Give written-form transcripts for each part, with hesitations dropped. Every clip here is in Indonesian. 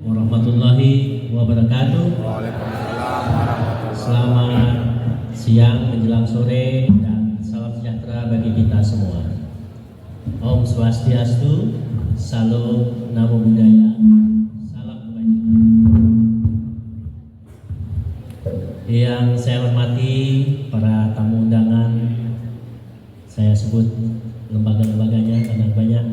Warahmatullahi wabarakatuh. Waalaikumsalam warahmatullahi Selamat siang menjelang sore dan salam sejahtera bagi kita semua. Om Swastiastu, Salam Namo Buddhaya, salam kebajikan. Yang saya hormati para tamu undangan, saya sebut lembaga-lembaganya karena banyak.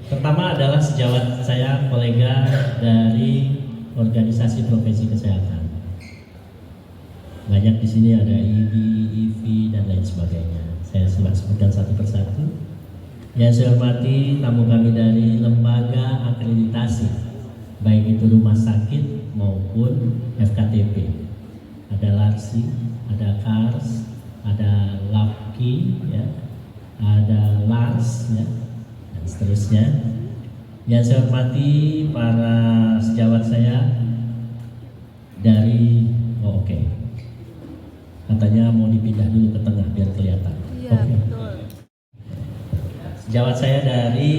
Pertama adalah sejawat saya, kolega dari organisasi profesi kesehatan. Banyak di sini ada IDI, IVI dan lain sebagainya. Saya sebutkan satu persatu. Yang saya hormati tamu kami dari lembaga akreditasi, baik itu rumah sakit maupun FKTP. Ada LARSI, ada KARS, ada LAPKI, ya, ada LARS, ya, dan seterusnya. Yang saya hormati para sejawat saya dari oke. Katanya mau dipindah dulu ke tengah biar kelihatan. Iya, betul. Sejawat saya dari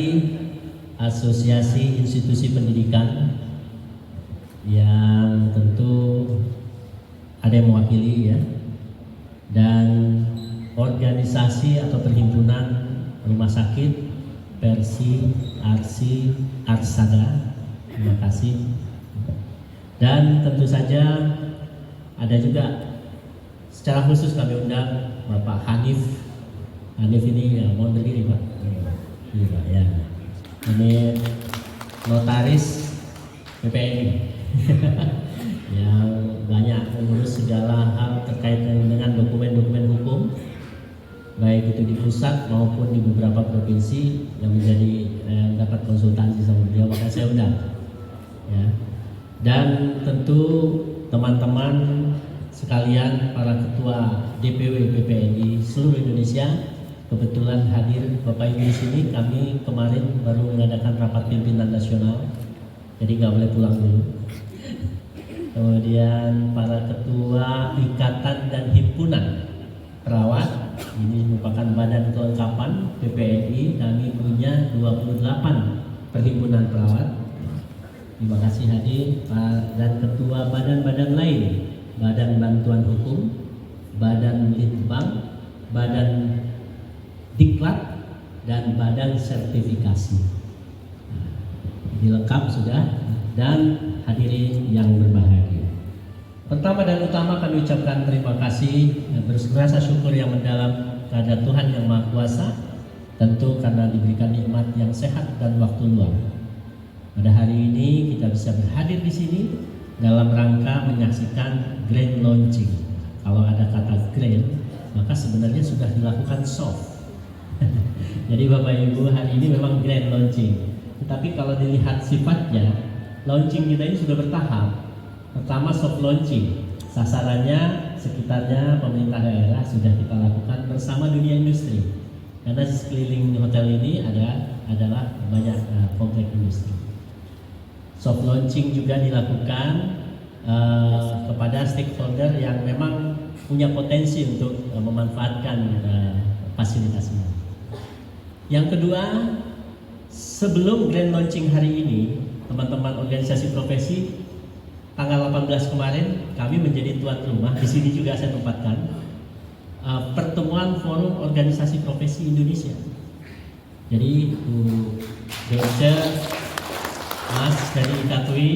Asosiasi Institusi Pendidikan yang tentu ada yang mewakili, ya, dan organisasi atau perhimpunan rumah sakit Persi, Arsi, Arsada. Terima kasih. Dan tentu saja ada juga secara khusus kami undang Bapak Hanif. Hanif ini ya, mohon berdiri Pak. Ini Pak, ya. Ini notaris PPNI yang banyak mengurus segala hal terkait dengan dokumen-dokumen hukum, baik itu di pusat maupun di beberapa provinsi yang menjadi dapat konsultasi sama beliau, maka saya undang, ya. Dan tentu teman-teman sekalian, para ketua DPW PPNI seluruh Indonesia, kebetulan hadir Bapak Ibu di sini. Kami kemarin baru mengadakan rapat pimpinan nasional, jadi nggak boleh pulang dulu. Kemudian para ketua ikatan dan himpunan perawat, ini merupakan badan kelengkapan PPNI. Kami punya 28 perhimpunan perawat. Terima kasih hadir. Dan ketua badan-badan lain, Badan Bantuan Hukum, Badan Litbang, Badan Diklat, dan Badan Sertifikasi. Ini lengkap sudah. Dan hadirin yang berbahagia, pertama dan utama kami ucapkan terima kasih dan berrasa syukur yang mendalam kepada Tuhan Yang Maha Kuasa, tentu karena diberikan nikmat yang sehat dan waktu luang. Pada hari ini kita bisa berhadir di sini dalam rangka menyaksikan grand launching. Kalau ada kata grand, maka sebenarnya sudah dilakukan soft. Jadi Bapak Ibu, hari ini memang grand launching. Tetapi kalau dilihat sifatnya, launching kita ini sudah bertahap. Pertama soft launching, sasarannya sekitarnya pemerintah daerah sudah kita lakukan bersama dunia industri. Karena di sekeliling hotel ini adalah banyak komplek industri. Soft launching juga dilakukan kepada stakeholder yang memang punya potensi untuk memanfaatkan fasilitas ini. Yang kedua, sebelum grand launching hari ini, teman-teman organisasi profesi, tanggal 18 kemarin kami menjadi tuan rumah. Di sini juga saya tempatkan pertemuan forum organisasi profesi Indonesia. Jadi Bu Dorce, Mas dari IKTWI,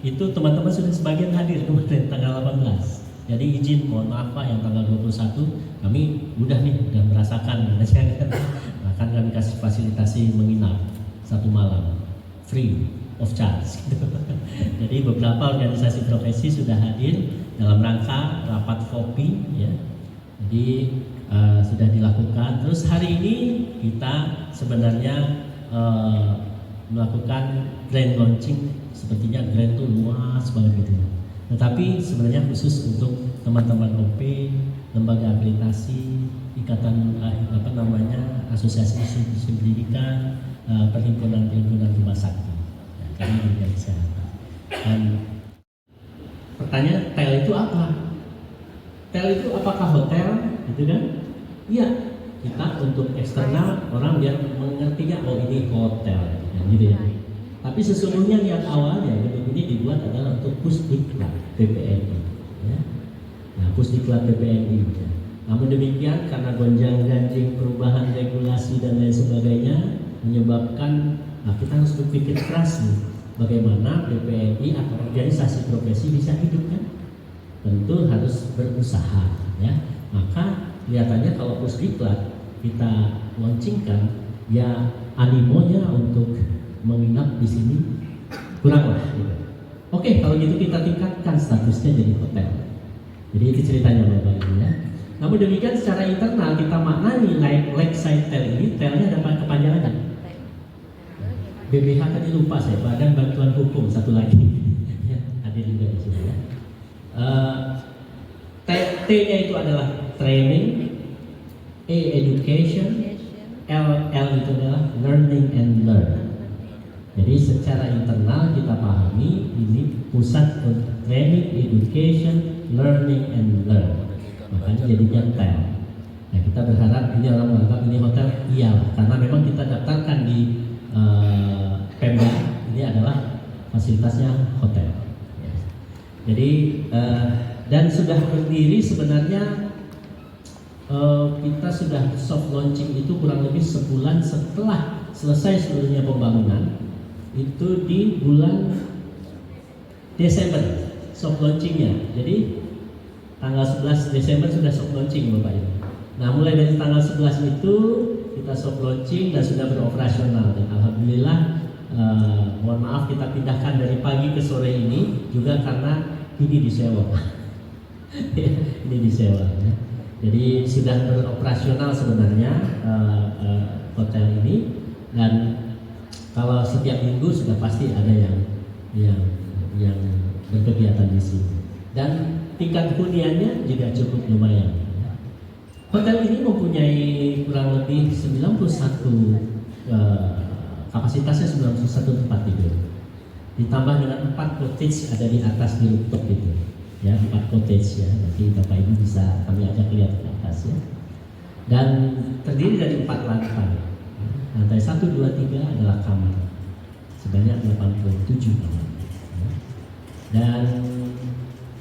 itu teman-teman sudah sebagian hadir kemarin tanggal 18. Jadi izin, mohon maaf Pak, yang tanggal 21 kami udah merasakan. Bahkan kami kasih fasilitasi menginap 1 malam free of charge. Jadi beberapa organisasi profesi sudah hadir dalam rangka rapat kopi, ya. Jadi sudah dilakukan. Terus hari ini kita sebenarnya melakukan grand launching. Sepertinya grand itu luas banget gitu. Tetapi sebenarnya khusus untuk teman-teman OP, lembaga akreditasi, ikatan asosiasi institusi pendidikan, perhimpunan rumah sakit. Kami juga kesehatan. Dan pertanyaan, tel itu apa? Tel itu apakah hotel? Gitu kan? Iya. Kita untuk eksternal orang biar mengertinya, oh ini hotel, ya, gitu ya. Tapi sesungguhnya niat awalnya dibuat adalah untuk Pusdiklat PPNI. Ya. Nah, Pusdiklat PPNI. Ya. Namun demikian karena gonjang-ganjing perubahan regulasi dan lain sebagainya menyebabkan kita harus berpikir keras nih, bagaimana PPNI atau organisasi profesi bisa hidup kan? Tentu harus berusaha ya. Maka kelihatannya kalau Pusdiklat kita launchingkan ya animonya untuk menginap di sini kurang lah gitu. Oke, kalau gitu kita tingkatkan statusnya jadi hotel. Jadi itu ceritanya Bapak Ibu ya. Namun demikian secara internal kita maknai Lakeside Tel ini, telnya ada kepanjangannya. BBH tadi lupa saya, Badan Bantuan Hukum satu lagi. Ya, hadir juga di sini ya. T-nya itu adalah training, E education, L itu adalah learning and learn. Jadi secara internal kita pahami ini pusat training, education, learning and learn. Makanya jadinya tel. Nah kita berharap ini orang menganggap ini hotel, iya, karena memang kita daftarkan di Pemda ini adalah fasilitasnya hotel. Jadi dan sudah berdiri sebenarnya kita sudah soft launching itu kurang lebih sebulan setelah selesai seluruhnya pembangunan. Itu di bulan Desember soft launchingnya. Jadi tanggal 11 Desember sudah soft launching Bapak Ibu. Nah mulai dari tanggal 11 itu kita soft launching dan sudah beroperasional. Dan alhamdulillah mohon maaf kita pindahkan dari pagi ke sore ini juga karena ini disewa. Ini disewa ya. Jadi sudah beroperasional sebenarnya hotel ini, dan kalau setiap minggu sudah pasti ada yang berkegiatan di sini. Dan tingkat huniannya juga cukup lumayan. Hotel ini mempunyai kurang lebih 91 kapasitasnya 91 tempat tidur. Ditambah dengan 4 cottage ada di atas di rooftop itu. Ya, 4 cottage ya. Nanti Bapak Ibu bisa kami ajak lihat ke atas ya. Dan terdiri dari 4 lantai. Lantai 1, 2, 3 adalah kamar. Sebanyak 87 kamar. Dan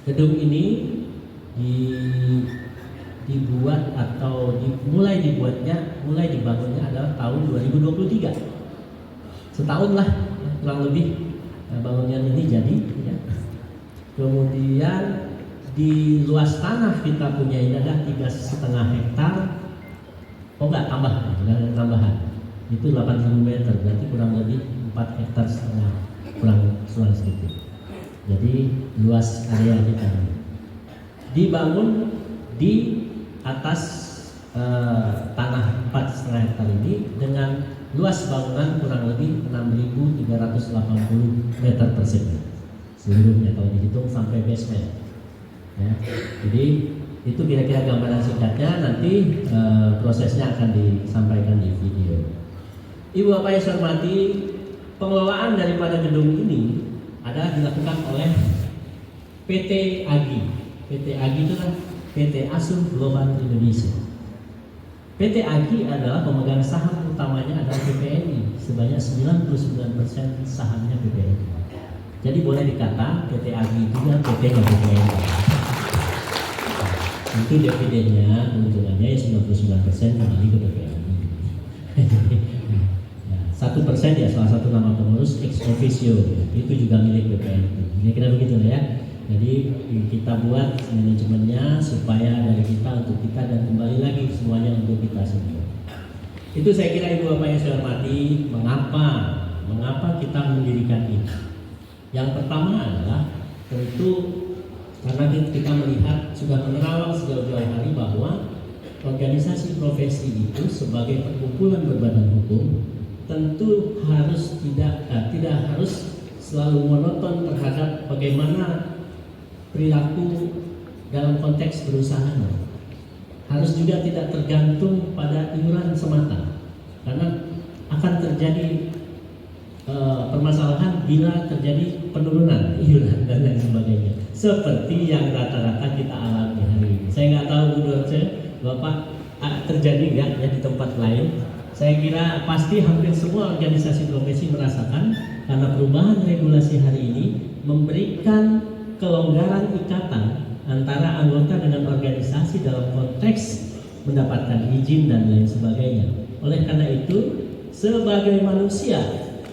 gedung ini dibuat atau mulai dibangunnya adalah tahun 2023. Setahun lah kurang lebih bangunan ini jadi ya. Kemudian di luas tanah kita punya ini ada 3,5 hektar. Oh enggak, tambahan. Itu 80 meter, berarti kurang lebih 4 hektar setengah, kurang sedikit. Jadi luas area kita dibangun di atas tanah 4,5 hektar ini dengan luas bangunan kurang lebih 6.380 meter persegi seluruhnya kalau dihitung sampai basement. Ya, jadi itu kira-kira gambaran singkatnya. Nanti prosesnya akan disampaikan di video. Ibu Bapak yang saya hormati, pengelolaan daripada gedung ini adalah dilakukan oleh PT Agi. PT Agi itu kan PT Asur Global Indonesia. PT Agi adalah pemegang saham utamanya adalah PPNI, sebanyak 99% sahamnya PPNI. Jadi boleh dikata PT Agi juga PT-nya PPNI. Itu dividennya, keuntungannya ya 99% kembali ke PPNI. 1% ya salah satu nama pengurus ex officio, itu juga milik PPNI. Ini kira begitu ya. Jadi kita buat manajemennya supaya dari kita untuk kita dan kembali lagi semuanya untuk kita semua. Itu saya kira Ibu Bapak yang saya hormati, mengapa kita mendirikan ini. Yang pertama adalah tentu karena kita melihat sudah menerawang sejauh-jauh hari bahwa organisasi profesi itu sebagai perkumpulan berbadan hukum tentu harus tidak harus selalu monoton terhadap bagaimana perilaku dalam konteks perusahaan. Harus juga tidak tergantung pada iuran semata, karena akan terjadi permasalahan bila terjadi penurunan iuran dan lain sebagainya, seperti yang rata-rata kita alami hari ini. Saya nggak tahu menurut saya Bapak terjadi nggak ya di tempat lain. Saya kira pasti hampir semua organisasi profesi merasakan karena perubahan regulasi hari ini memberikan kelonggaran ikatan antara anggota dengan organisasi dalam konteks mendapatkan izin dan lain sebagainya. Oleh karena itu, sebagai manusia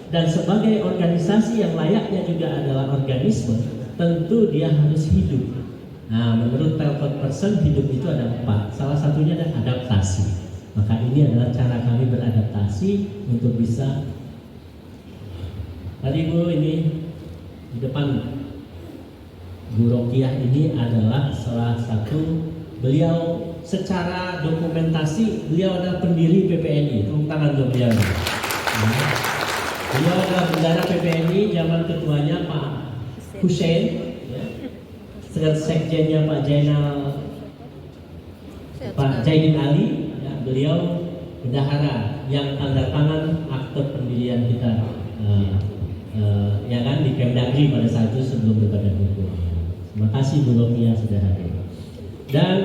dan sebagai organisasi yang layaknya juga adalah organisme, tentu dia harus hidup. Nah, menurut Talcott Person, hidup itu ada 4. Salah satunya adalah adaptasi. Maka ini adalah cara kami beradaptasi untuk bisa. Tadi Bu, ini di depan Bu Rokiah ini adalah salah satu, beliau secara dokumentasi beliau adalah pendiri PPNI. Tepuk tangan untuk beliau. Beliau adalah bendara PPNI zaman ketuanya Pak Hussein, ya. Sekjennya Pak Jaidin Ali, ya. Beliau bendahara yang tanda tangan akte pendirian kita, ya kan, di Kemdagri pada saat itu sebelum berbadan hukum. Terima kasih Bu Rokiah sudah hadir. Dan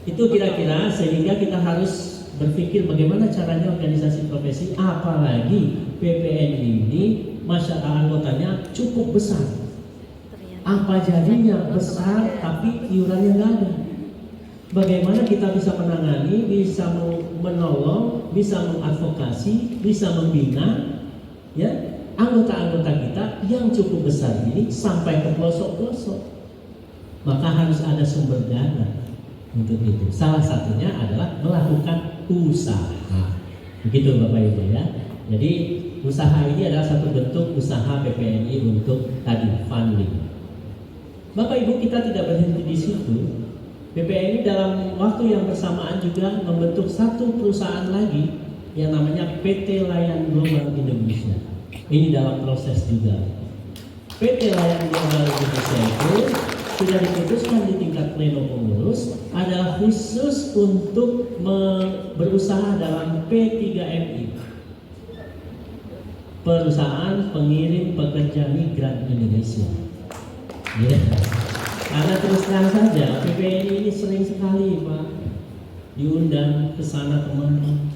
itu kira-kira sehingga kita harus berpikir bagaimana caranya organisasi profesi, apalagi PPNI ini masyarakat anggotanya cukup besar. Apa jadinya besar tapi iurannya nggak ada. Bagaimana kita bisa menangani, bisa menolong, bisa mengadvokasi, bisa membina, ya, anggota-anggota kita yang cukup besar ini sampai ke pelosok-pelosok. Maka harus ada sumber dana untuk itu. Salah satunya adalah melakukan usaha. Begitu Bapak Ibu ya. Jadi usaha ini adalah satu bentuk usaha PPNI untuk tadi funding. Bapak Ibu, kita tidak berhenti di situ. PPNI dalam waktu yang bersamaan juga membentuk satu perusahaan lagi yang namanya PT Layan Global Indonesia. Ini dalam proses juga. PT Layan Global Indonesia itu sudah diputuskan di tingkat pleno pengurus adalah khusus untuk berusaha dalam P3MI, Perusahaan Pengirim Pekerja Migran Indonesia. Ya. Karena terus terang saja PPNI ini sering sekali Pak diundang ke sana kemari,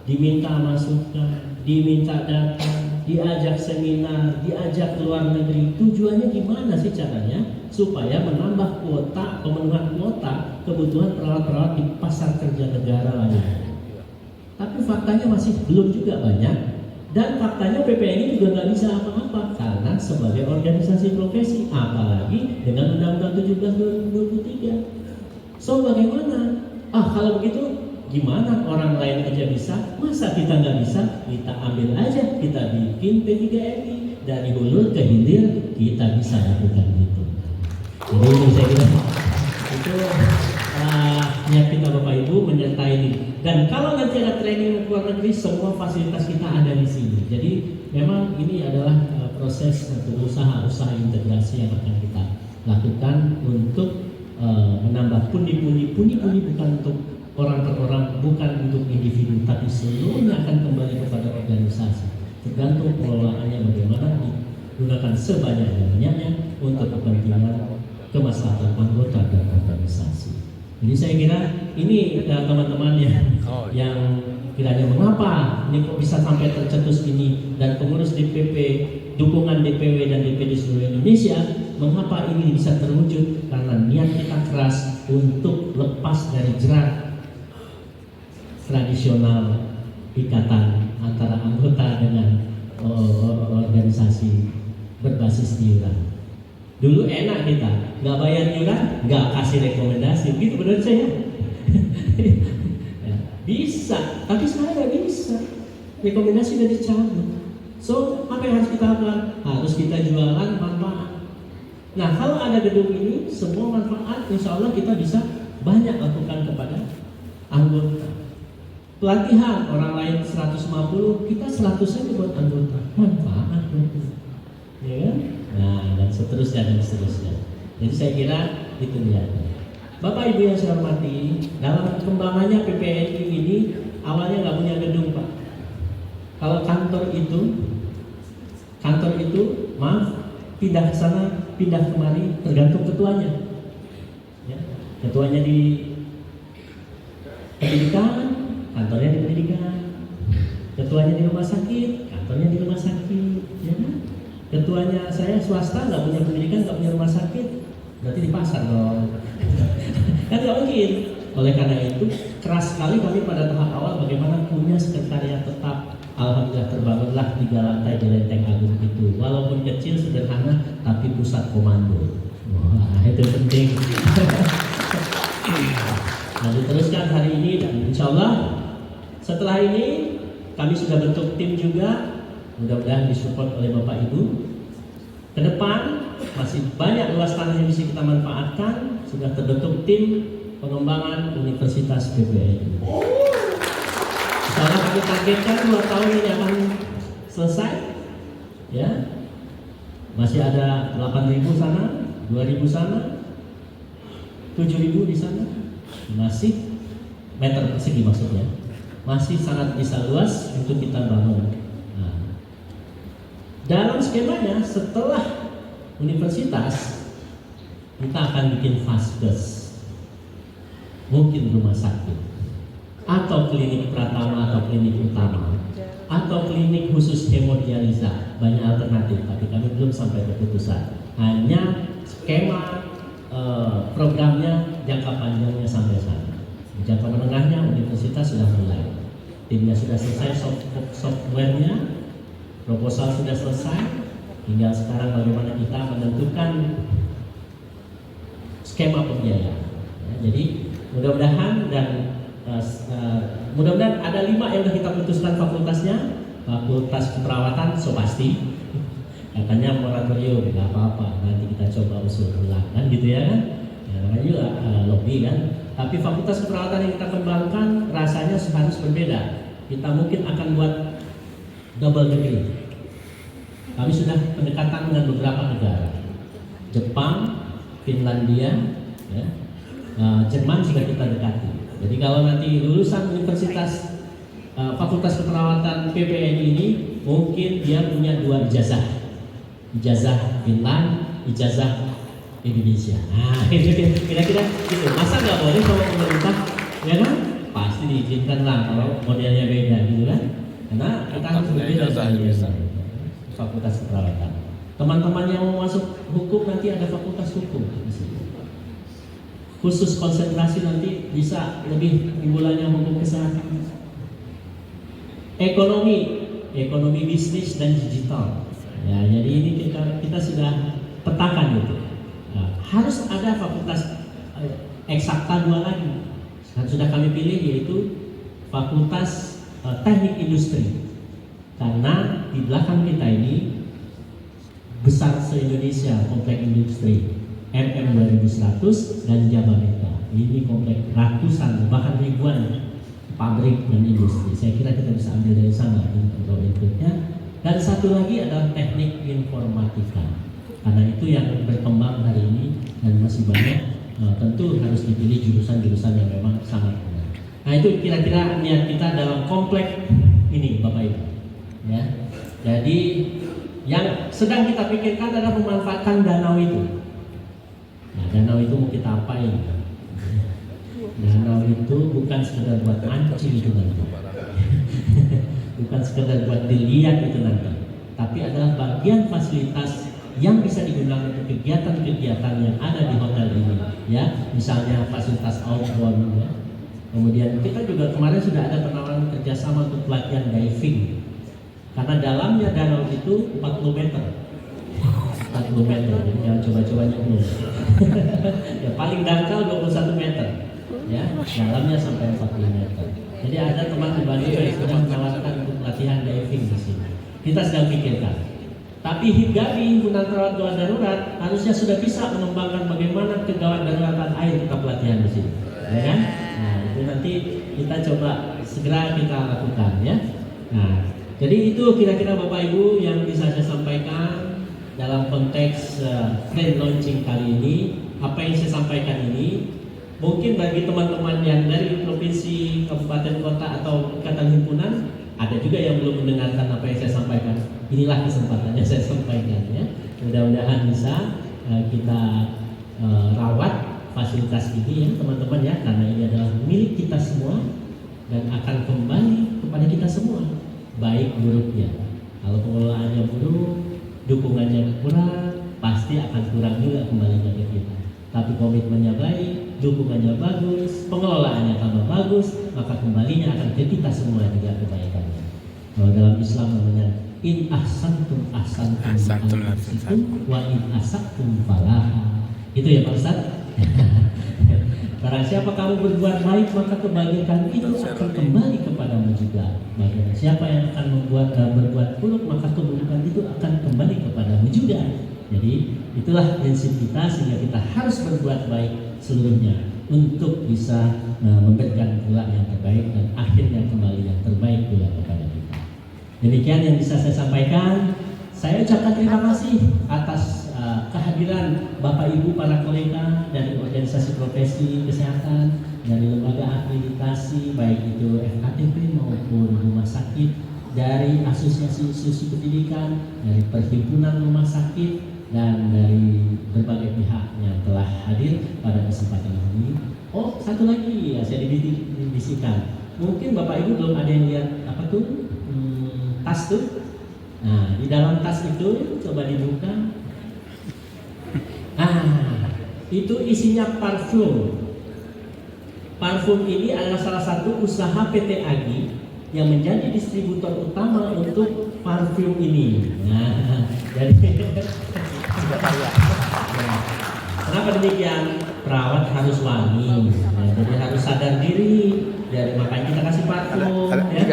diminta masukan, diminta data, diajak seminar, diajak ke luar negeri. Tujuannya gimana sih caranya? Supaya menambah kuota, pemenuhan kuota kebutuhan perawat-perawat di pasar kerja negara lainnya. Tapi faktanya masih belum juga banyak. Dan faktanya PPNI juga nggak bisa apa-apa karena sebagai organisasi profesi, apalagi dengan Undang-Undang 17 2023. So bagaimana? Kalau begitu gimana orang lain aja bisa, masa kita nggak bisa? Kita ambil aja, kita bikin P3MI dari hulu ke hilir, kita bisa lakukan itu. Jadi saya kira itu niat kita Bapak Ibu menyertai ini. Dan kalau nanti ada training luar negeri, semua fasilitas kita ada di sini. Jadi memang ini adalah proses untuk usaha integrasi yang akan kita lakukan untuk menambah pundi-pundi bukan untuk orang per orang, bukan untuk individu, tapi seluruhnya akan kembali kepada organisasi. Tergantung pengelolaannya bagaimana digunakan sebanyak-banyaknya untuk kepentingan kemaslahatan anggota dan organisasi. Jadi saya kira ini teman-teman yang kiranya mengapa ini kok bisa sampai tercetus ini, dan pengurus DPP, dukungan DPW dan DPD seluruh Indonesia, mengapa ini bisa terwujud? Karena niat kita keras untuk lepas dari jerat tradisional ikatan antara anggota dengan organisasi berbasis iuran. Dulu enak kita, nggak bayar iuran, nggak kasih rekomendasi, gitu benar saya. Ya, bisa, tapi sekarang nggak bisa. Rekomendasi udah dicabut. So, apa yang harus kita lakukan? Harus kita jualan manfaat. Nah, kalau ada gedung ini, semua manfaat, insya Allah kita bisa banyak lakukan kepada anggota. Pelatihan orang lain 150, kita 100 saja buat anggota. Manfaat, ya kan? Nah, dan seterusnya. Jadi saya kira itu niatnya. Bapak Ibu yang saya hormati, dalam perkembangannya PPNI ini awalnya nggak punya gedung Pak. Kalau kantor itu, maaf, pindah ke sana, pindah kemari, tergantung ketuanya. Ya, ketuanya di pendidikan, kantornya di pendidikan. Ketuanya di rumah sakit, kantornya di rumah sakit. Ya kan? ketuanya saya swasta, nggak punya pendidikan, nggak punya rumah sakit, berarti di pasar dong. Kan nggak mungkin. Oleh karena itu keras sekali kami pada tahap awal bagaimana punya sekretariat tetap. Alhamdulillah terbangunlah 3 lantai di Lenteng Agung itu, walaupun kecil sederhana tapi pusat komando. Wah, itu penting. Nah, diteruskan hari ini dan insya Allah setelah ini kami sudah bentuk tim juga, mudah-mudahan disupport oleh Bapak Ibu. Ke depan masih banyak luas tanah yang bisa kita manfaatkan. Sudah terbentuk tim pengembangan Universitas PPNI. Insya Allah kami targetkan 2 tahun ini akan selesai. Ya, masih ada 8.000 sana, 2.000 sana, 7.000 di sana. Masih meter persegi maksudnya. Masih sangat bisa luas untuk kita bangun. Nah, dalam skemanya setelah universitas kita akan bikin vaskes, mungkin rumah sakit, atau klinik pratama atau klinik utama, atau klinik khusus hemodialisa. Banyak alternatif, tapi kami belum sampai keputusan. Hanya skema programnya jangka panjangnya sampai sana. Jangka menengahnya universitas sudah mulai, timnya sudah selesai, softwarenya, proposal sudah selesai. Tinggal sekarang bagaimana kita menentukan skema pembiayaan. Ya, jadi mudah-mudahan mudah-mudahan ada 5 yang sudah kita putuskan fakultasnya. Fakultas keperawatan so pasti. Katanya moratorium, nggak apa-apa, nanti kita coba usul ulang kan gitu ya kan. Ya, namanya juga lobby kan. Tapi fakultas keperawatan yang kita kembangkan rasanya harus berbeda. Kita mungkin akan buat double degree. Kami sudah pendekatan dengan beberapa negara, Jepang, Finlandia, ya, Jerman sudah kita dekati. Jadi kalau nanti lulusan universitas fakultas keperawatan PPNI ini mungkin dia punya 2 ijazah. Ijazah Finland, ijazah Indonesia. Nah, kira-kira gitu. Masa nggak boleh sama pemerintah? Ya kan? Pasti diizinkan lah kalau modelnya beda gitu kan? Karena kita harus berbeda dari fakultas keperawatan. Teman-teman yang mau masuk hukum nanti ada fakultas hukum di sini. Khusus konsentrasi nanti bisa lebih unggulannya hukum kesehatan. Ekonomi bisnis dan digital. Ya, jadi ini kita sudah petakan itu. Nah, harus ada fakultas eksakta 2 lagi. Sudah kami pilih yaitu fakultas teknik industri. Karena di belakang kita ini besar se-Indonesia komplek industri MM 2100 dan Jababeka. Ini komplek ratusan bahkan ribuan pabrik dan industri. Saya kira kita bisa ambil dari sana untuk inputnya. Dan satu lagi adalah teknik informatika. Karena itu yang berkembang hari ini dan masih banyak. Tentu harus dipilih jurusan-jurusan yang memang sangat benar. Nah itu kira-kira niat kita dalam komplek ini Bapak Ibu. Ya, jadi yang sedang kita pikirkan adalah memanfaatkan danau itu. Nah, danau itu mau kita apain? Danau itu bukan sekedar buat mancing itu nanti. Bukan sekedar buat dilihat itu nanti, tapi adalah bagian fasilitas yang bisa digunakan untuk kegiatan-kegiatan yang ada di hotel ini. Ya, misalnya fasilitas outbound. Ya. Kemudian kita juga kemarin sudah ada penawaran kerjasama untuk pelatihan diving. Karena dalamnya danau itu 40 meter. 40 meter, jadi jangan coba-cobanya dulu. Ya, paling dangkal 21 meter. Ya, dalamnya sampai 40 meter. Jadi ada teman di Bandung yang sudah menawarkan untuk latihan diving di sini. Kita sedang pikirkan. Tapi HIPGABI, Himpunan Perawat Gawat Darurat, harusnya sudah bisa mengembangkan bagaimana kegawat daruratan air kita pelatihan di sini. Ya kan? Nah, itu nanti kita coba segera kita lakukan ya. Nah, jadi itu kira-kira Bapak Ibu yang bisa saya sampaikan dalam konteks grand launching kali ini. Apa yang saya sampaikan ini mungkin bagi teman-teman yang dari provinsi, kabupaten, kota atau ikatan himpunan ada juga yang belum mendengarkan apa yang saya sampaikan. Inilah kesempatannya saya sampaikan ya. Mudah-mudahan bisa kita rawat fasilitas ini ya teman-teman ya, karena ini adalah milik kita semua dan akan kembali kepada kita semua, baik buruknya. Kalau pengelolaannya buruk, dukungannya kurang, pasti akan kurang juga kembalinya ke kita. Tapi komitmennya baik, dukungannya bagus, pengelolaannya tambah bagus, maka kembalinya akan ke kita semua juga kebaikannya. Kalau dalam Islam namanya in ahsantum ahsantum wa in asa'tum falaha. Itu ya Pak Ustaz. Barang siapa kamu berbuat baik maka kebaikan itu akan kembali kepadamu juga. Bagaimana siapa yang akan berbuat buruk maka keburukan itu akan kembali kepadamu juga. Jadi itulah prinsip kita, sehingga kita harus berbuat baik seluruhnya untuk bisa memberikan pula yang terbaik dan akhirnya kembali yang terbaik pula kepada kita. Demikian yang bisa saya sampaikan. Saya ucapkan terima kasih atas kehadiran Bapak Ibu para kolega dari organisasi profesi kesehatan, dari lembaga akreditasi baik itu FKTP maupun rumah sakit, dari asosiasi institusi pendidikan, dari perhimpunan rumah sakit, dan dari berbagai pihak yang telah hadir pada kesempatan ini. Oh, satu lagi ya saya dibisikkan. Mungkin Bapak Ibu belum ada yang lihat apa tuh tas tuh. Nah, di dalam tas itu coba dibuka. Itu isinya parfum. Parfum ini adalah salah satu usaha PT Agi yang menjadi distributor utama untuk parfum ini. Nah, jadi kenapa demikian? Perawat harus wangi, jadi harus sadar diri. Dari makanya kita kasih parfum. Ya.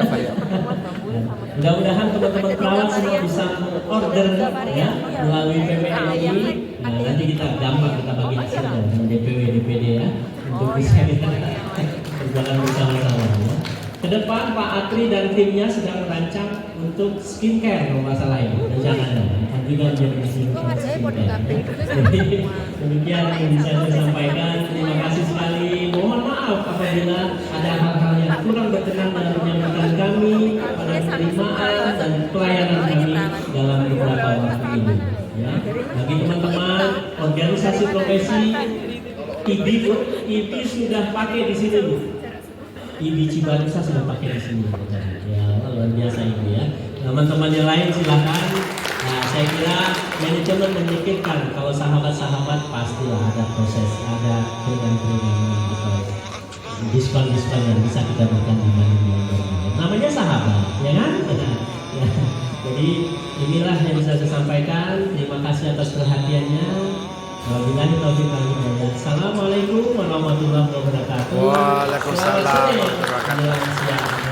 Mudah-mudahan teman-teman perawat semua bisa order ya melalui PPNI. Nah, nanti kita gampang kita bagi hasilnya dengan DPW DPD ya untuk bisa kita berjalan bersama-sama. Ya. Kedepan Pak Atri dan timnya sedang merancang untuk skincare kalau nggak salah ya rencananya. Akan juga menjadi skincare. Jadi demikian yang bisa saya sampaikan. Terima kasih sekali. Mohon maaf apabila ada hal-hal yang kurang berkenan dalam menyampaikan kami pada penerimaan dan pelayanan kami dalam beberapa waktu ini. Ya. Bagi teman-teman organisasi profesi, IBI sudah pakai di sini Bu. IBI Cibarusah sudah pakai di sini. Ya luar biasa itu ya. Teman-teman yang lain silakan. Nah, saya kira manajemen memikirkan kalau sahabat-sahabat pastilah ada proses, ada keringan-keringan atau diskon-diskon yang bisa kita berikan di mana-mana. Namanya sahabat, ya kan? Ya. Jadi inilah yang bisa saya sampaikan. Terima kasih atas perhatiannya. Wabillahi taufiq wal hidayah. Assalamualaikum warahmatullahi wabarakatuh. Waalaikumsalam warahmatullahi wabarakatuh.